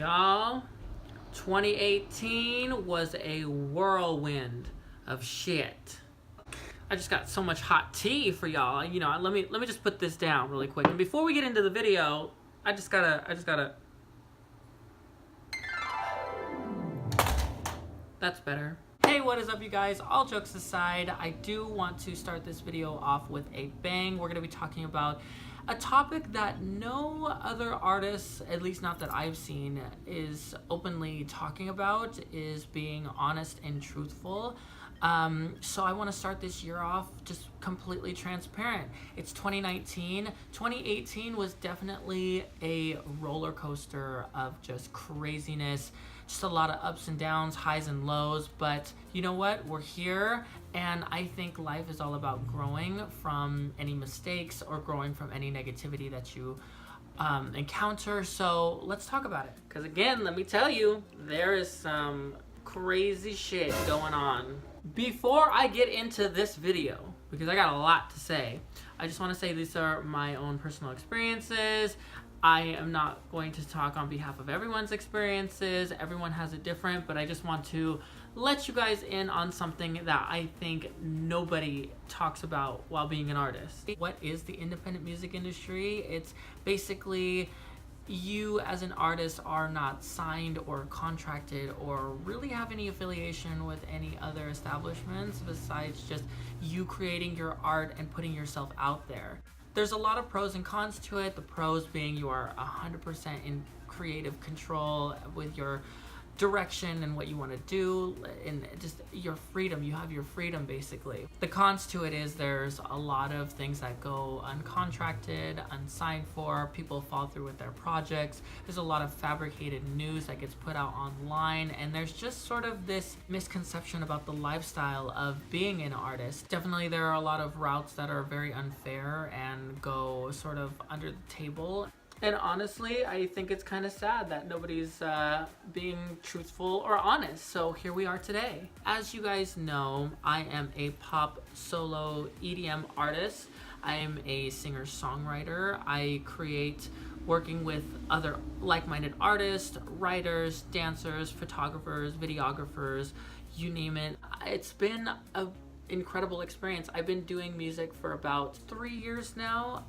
Y'all, 2018 was a whirlwind of shit. I just got so much hot tea for y'all. You know, let me just put this down really quick. And before we get into the video, I just gotta. That's better. Hey, what is up, you guys? All jokes aside, I do want to start this video off with a bang. We're gonna be talking about a topic that no other artist, at least not that I've seen, is openly talking about, is being honest and truthful. So I want to start this year off just completely transparent. It's 2019. 2018 was definitely a roller coaster of just craziness, just a lot of ups and downs, highs and lows, but you know what? We're here, and I think life is all about growing from any mistakes or growing from any negativity that you encounter. So let's talk about it. Because again, let me tell you, there is some crazy shit going on. Before I get into this video, because I got a lot to say, I just want to say these are my own personal experiences. I am not going to talk on behalf of everyone's experiences. Everyone has it different, but I just want to let you guys in on something that I think nobody talks about while being an artist. What is the independent music industry? It's basically you as an artist are not signed or contracted or really have any affiliation with any other establishments besides just you creating your art and putting yourself out there. There's a lot of pros and cons to it. The pros being you are 100% in creative control with your direction and what you want to do, and just your freedom. You have your freedom, basically. The cons to it is there's a lot of things that go uncontracted, unsigned for. People fall through with their projects. There's a lot of fabricated news that gets put out online, and there's just sort of this misconception about the lifestyle of being an artist. Definitely there are a lot of routes that are very unfair and go sort of under the table. And honestly, I think it's kind of sad that nobody's being truthful or honest. So here we are today. As you guys know, I am a pop solo EDM artist. I am a singer-songwriter. I create working with other like-minded artists, writers, dancers, photographers, videographers, you name it. It's been a incredible experience. I've been doing music for about 3 years now.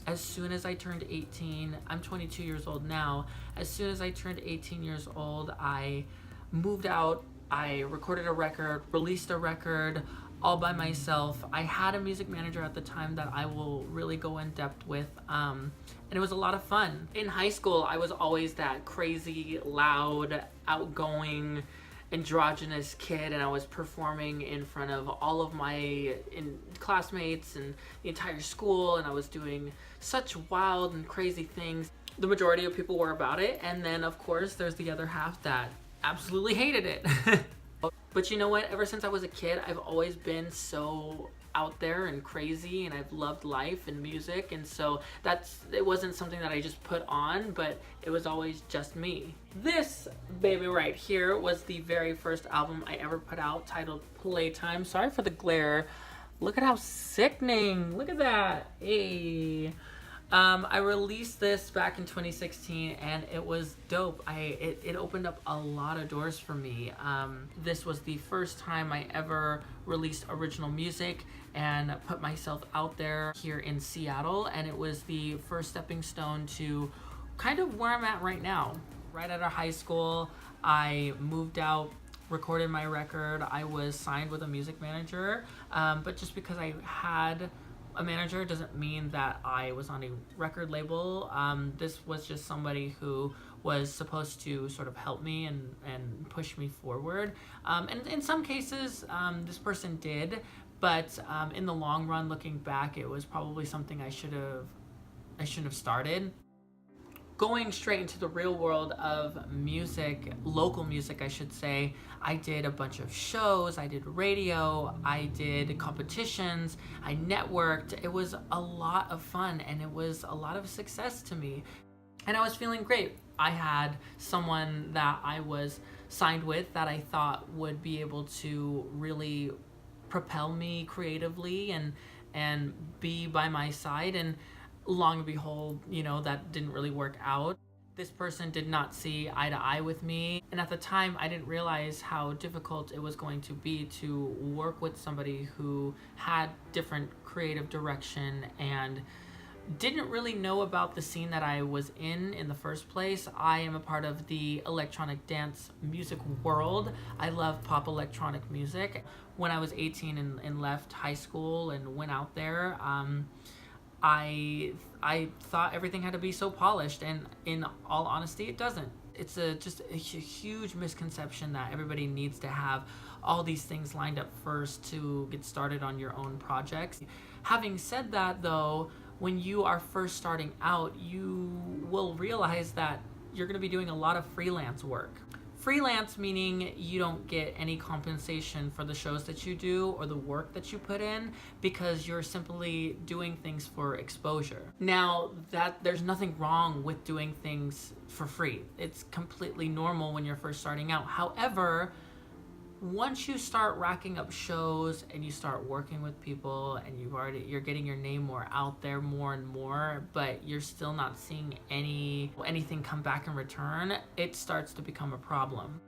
As soon as I turned 18, I'm 22 years old now. As soon as I turned 18 years old, I moved out. I recorded a record, released a record all by myself. I had a music manager at the time that I will really go in depth with, and it was a lot of fun. In high school, I was always that crazy, loud, outgoing, androgynous kid, and I was performing in front of all of my classmates and the entire school, and I was doing such wild and crazy things. The majority of people were about it, and then of course there's the other half that absolutely hated it. But you know what? Ever since I was a kid, I've always been so out there and crazy, and I've loved life and music, and so it wasn't something that I just put on, but it was always just me. This baby right here was the very first album I ever put out, titled Playtime. Sorry for the glare. Look at how sickening. Look at that. Hey. I released this back in 2016, and it was dope. It opened up a lot of doors for me. This was the first time I ever released original music and put myself out there here in Seattle, and it was the first stepping stone to kind of where I'm at right now. Right out of high school, I moved out, recorded my record. I was signed with a music manager, but just because I had a manager doesn't mean that I was on a record label. This was just somebody who was supposed to sort of help me and push me forward. And in some cases, this person did, but in the long run, looking back, it was probably something I shouldn't have started. Going straight into the real world of music, local music I should say, I did a bunch of shows, I did radio, I did competitions, I networked. It was a lot of fun, and it was a lot of success to me. And I was feeling great. I had someone that I was signed with that I thought would be able to really propel me creatively and be by my side, and long and behold, you know, that didn't really work out. This person did not see eye to eye with me. And at the time, I didn't realize how difficult it was going to be to work with somebody who had different creative direction and didn't really know about the scene that I was in the first place. I am a part of the electronic dance music world. I love pop electronic music. When I was 18 and left high school and went out there, I thought everything had to be so polished, and in all honesty, it doesn't. It's just a huge misconception that everybody needs to have all these things lined up first to get started on your own projects. Having said that, though, when you are first starting out, you will realize that you're going to be doing a lot of freelance work. Freelance meaning you don't get any compensation for the shows that you do or the work that you put in, because you're simply doing things for exposure. Now, that there's nothing wrong with doing things for free. It's completely normal when you're first starting out. However, once you start racking up shows and you start working with people and you're getting your name more out there more and more, but you're still not seeing anything come back in return, it starts to become a problem.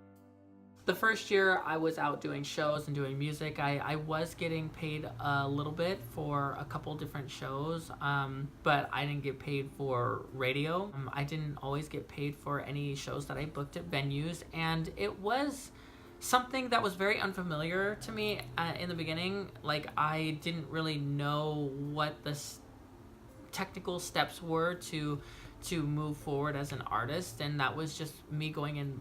The first year I was out doing shows and doing music, I was getting paid a little bit for a couple different shows, but I didn't get paid for radio. I didn't always get paid for any shows that I booked at venues, and it was something that was very unfamiliar to me in the beginning. Like, I didn't really know what the technical steps were to move forward as an artist, and that was just me going in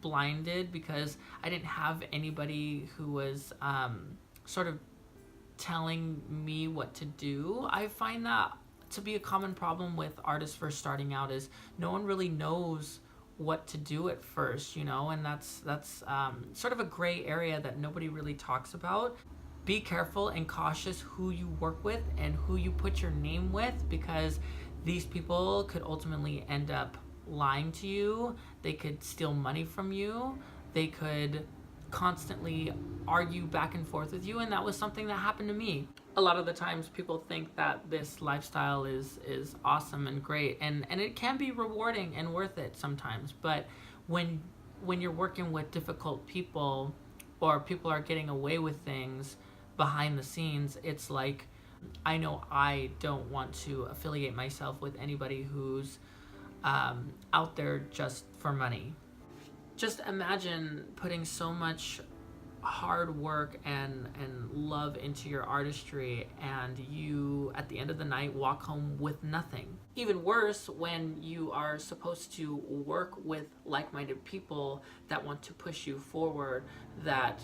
blinded because I didn't have anybody who was sort of telling me what to do. I find that to be a common problem with artists first starting out, is no one really knows what to do at first, and that's sort of a gray area that nobody really talks about. Be careful and cautious who you work with and who you put your name with, because these people could ultimately end up lying to you. They could steal money from you. They could constantly argue back and forth with you, and that was something that happened to me. A lot of the times people think that this lifestyle is awesome and great, and it can be rewarding and worth it sometimes, but when you're working with difficult people, or people are getting away with things behind the scenes, it's like, I know I don't want to affiliate myself with anybody who's out there just for money. Just imagine putting so much hard work and love into your artistry, and you at the end of the night walk home with nothing. Even worse, when you are supposed to work with like-minded people that want to push you forward, that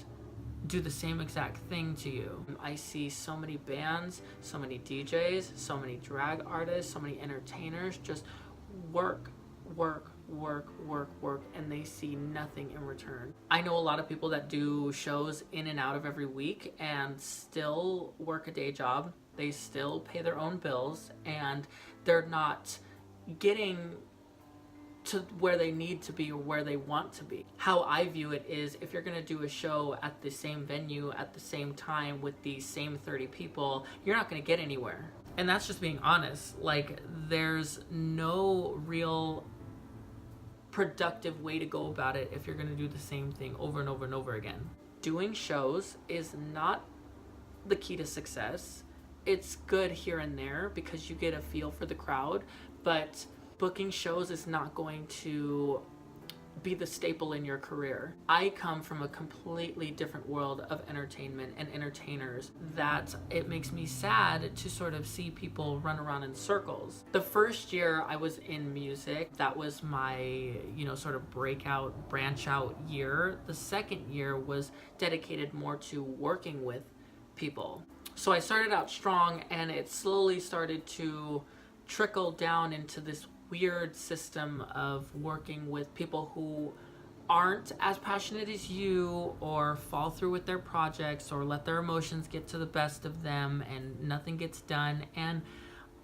do the same exact thing to you. I see so many bands, so many DJs, so many drag artists, so many entertainers just work, and they see nothing in return. I know a lot of people that do shows in and out of every week and still work a day job. They still pay their own bills, and they're not getting to where they need to be or where they want to be. How I view it is, if you're gonna do a show at the same venue at the same time with the same 30 people, you're not gonna get anywhere. And that's just being honest. Like, there's no real productive way to go about it if you're going to do the same thing over and over and over again. Doing shows is not the key to success. It's good here and there because you get a feel for the crowd, but booking shows is not going to be the staple in your career. I come from a completely different world of entertainment and entertainers that it makes me sad to sort of see people run around in circles. The first year I was in music, that was my, sort of branch out year. The second year was dedicated more to working with people. So I started out strong, and it slowly started to trickle down into this weird system of working with people who aren't as passionate as you, or fall through with their projects, or let their emotions get to the best of them and nothing gets done. And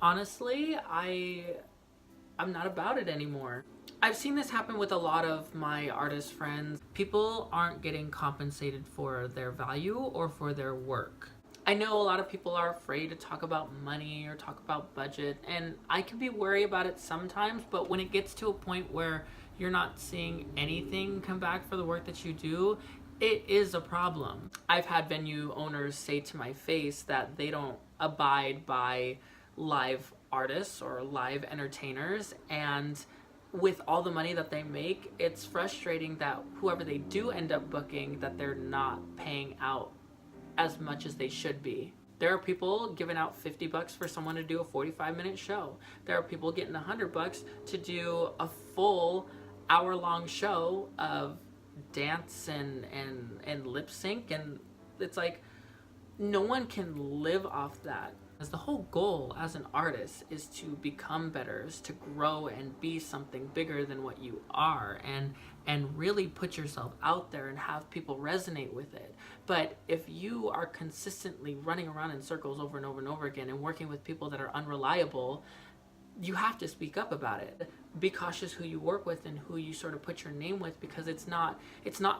honestly, I'm not about it anymore. I've seen this happen with a lot of my artist friends. People aren't getting compensated for their value or for their work. I know a lot of people are afraid to talk about money or talk about budget, and I can be worried about it sometimes, but when it gets to a point where you're not seeing anything come back for the work that you do, it is a problem. I've had venue owners say to my face that they don't abide by live artists or live entertainers, and with all the money that they make, it's frustrating that whoever they do end up booking, that they're not paying out as much as they should be. There are people giving out $50 for someone to do a 45-minute show. There are people getting $100 to do a full hour-long show of dance and lip sync, and it's like no one can live off that. As the whole goal as an artist is to become better, is to grow and be something bigger than what you are, and really put yourself out there and have people resonate with it. But if you are consistently running around in circles over and over and over again and working with people that are unreliable, you have to speak up about it. Be cautious who you work with and who you sort of put your name with, because it's not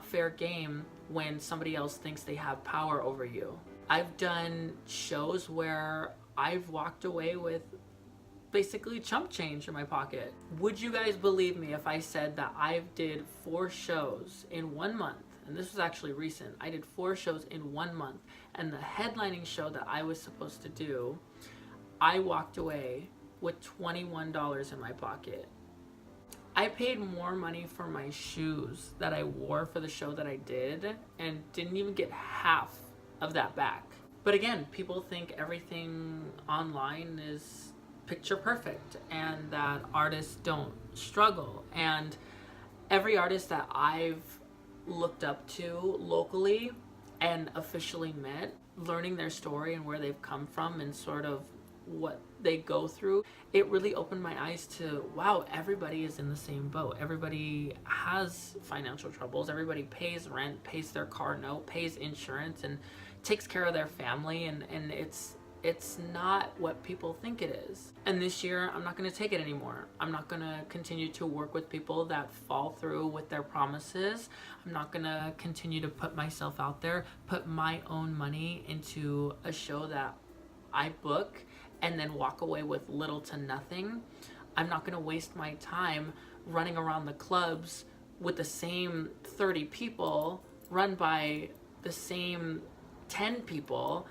fair game when somebody else thinks they have power over you. I've done shows where I've walked away with basically chump change in my pocket. Would you guys believe me if I said that I did 4 shows in 1 month? And this was actually recent. I did 4 shows in 1 month, and the headlining show that I was supposed to do, I walked away with $21 in my pocket. I paid more money for my shoes that I wore for the show that I did and didn't even get half of that back. But again, people think everything online is picture perfect and that artists don't struggle. And every artist that I've looked up to locally and officially met, learning their story and where they've come from and sort of what they go through, it really opened my eyes to, wow, everybody is in the same boat. Everybody has financial troubles. Everybody pays rent, pays their car note, pays insurance, and takes care of their family, and it's not what people think it is. And this year, I'm not going to take it anymore. I'm not going to continue to work with people that fall through with their promises. I'm not going to continue to put myself out there, put my own money into a show that I book and then walk away with little to nothing. I'm not going to waste my time running around the clubs with the same 30 people run by the same 10 people,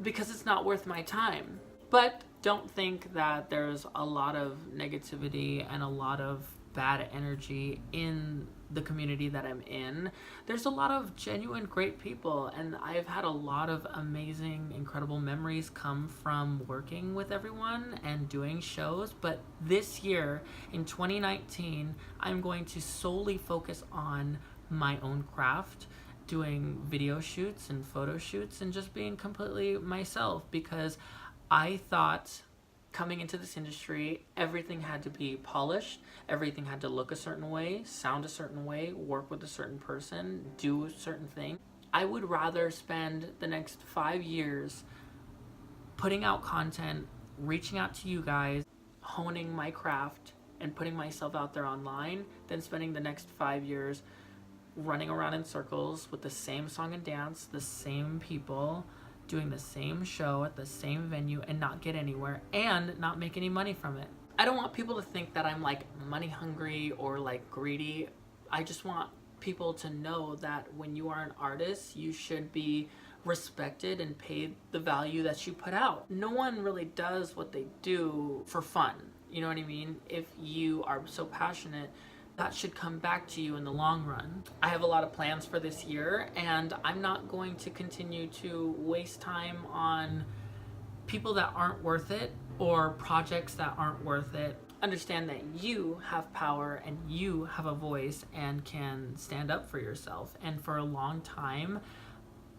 because it's not worth my time. But don't think that there's a lot of negativity and a lot of bad energy in the community that I'm in. There's a lot of genuine great people, and I've had a lot of amazing, incredible memories come from working with everyone and doing shows. But this year, in 2019, I'm going to solely focus on my own craft, doing video shoots and photo shoots and just being completely myself, because I thought coming into this industry, everything had to be polished, everything had to look a certain way, sound a certain way, work with a certain person, do a certain thing. I would rather spend the next 5 years putting out content, reaching out to you guys, honing my craft, and putting myself out there online than spending the next 5 years running around in circles with the same song and dance, the same people, doing the same show at the same venue and not get anywhere and not make any money from it. I don't want people to think that I'm like money hungry or like greedy. I just want people to know that when you are an artist, you should be respected and paid the value that you put out. No one really does what they do for fun. You know what I mean? If you are so passionate, that should come back to you in the long run. I have a lot of plans for this year, and I'm not going to continue to waste time on people that aren't worth it or projects that aren't worth it. Understand that you have power and you have a voice and can stand up for yourself. And for a long time,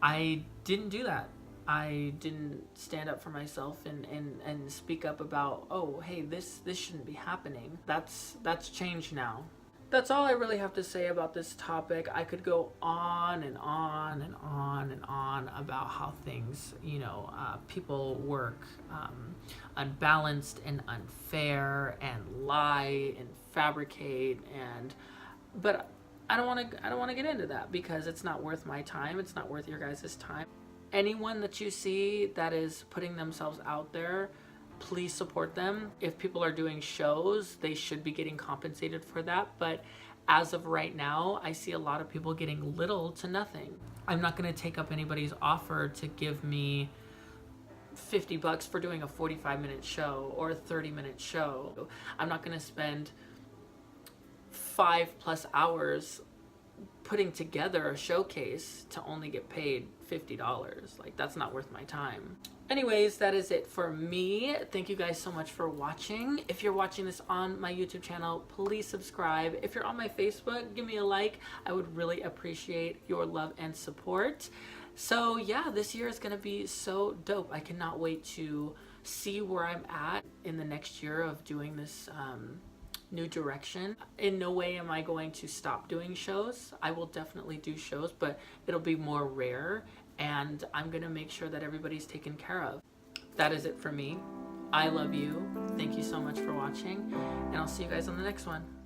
I didn't do that. I didn't stand up for myself and speak up about, oh, hey, this shouldn't be happening. That's changed now. That's all I really have to say about this topic. I could go on and on and on and on about how things, people work unbalanced and unfair and lie and fabricate, but I don't want to get into that because it's not worth my time. It's not worth your guys' time. anyone that you see that is putting themselves out there, please support them. If people are doing shows, they should be getting compensated for that. But as of right now, I see a lot of people getting little to nothing. I'm not going to take up anybody's offer to give me $50 for doing a 45-minute show or a 30-minute show. I'm not going to spend 5+ hours putting together a showcase to only get paid $50. Like, that's not worth my time. Anyways, that is it for me. Thank you guys so much for watching. If you're watching this on my YouTube channel, please subscribe. If you're on my Facebook, give me a like. I would really appreciate your love and support. So yeah, this year is gonna be so dope. I cannot wait to see where I'm at in the next year of doing this new direction. In no way am I going to stop doing shows. I will definitely do shows, but it'll be more rare, and I'm gonna make sure that everybody's taken care of. That is it for me. I love you. Thank you so much for watching, and I'll see you guys on the next one.